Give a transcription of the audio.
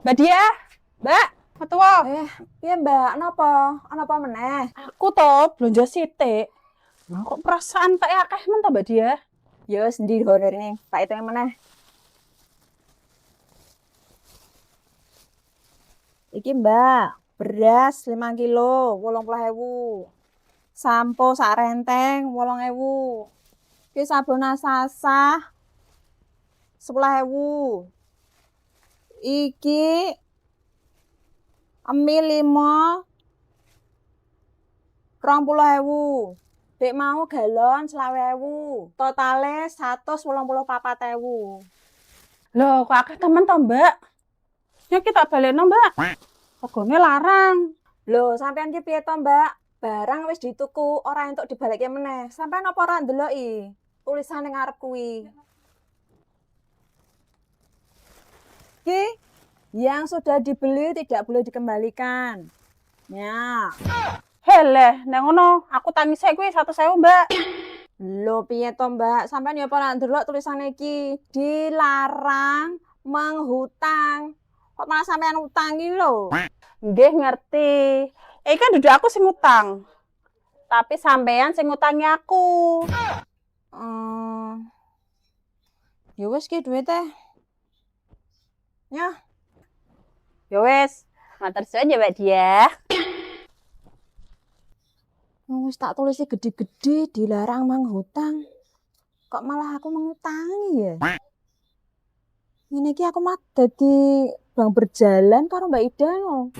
Mbak Dia, Mbak, metuwa. Piye Mbak, napa? Napa meneh? Aku to blonjo sithik. Nah, kok perasaan tak akeh men to, Mbak Dia? Ya wis ndi honorine, tak hitung meneh. Iki Mbak, beras 5 kilo, 80.000. Sampo sak renteng 8.000. Iki sabun asasah 10.000. Iki emi 5 20.000. Dek mau galon 20.000. Totale 184.000. Loh, kok akeh temen to, Mbak? Nyok kita balekno, Mbak. Regane larang. Loh, sampean ki piye to, Mbak? Barang wis dituku, ora entuk dibalekke meneh. Sampean apa ora ndeloki tulisan ning ngarep kuwi? Ki, yang sudah dibeli tidak boleh dikembalikan. Ya. Heleh, nek ngono aku tangise kuwi 100.000, Mbak. Loh, piye to, Mbak? Sampean ya apa ora ndelok tulisane iki? Dilarang menghutang. Kok malah sampean utang iki lho? Nggih ngerti. Kan dudu aku sing utang. Tapi sampean sing ngutangi aku. Hmm, ya wis ki duwite. Ya, Ya wis, matur suwun ya, Mbak Dia. wis tak tulisi gede-gede dilarang menghutang. Kok malah aku mengutangi ya? Ini ki aku mah dadi bang berjalan karo Mbak Ida no.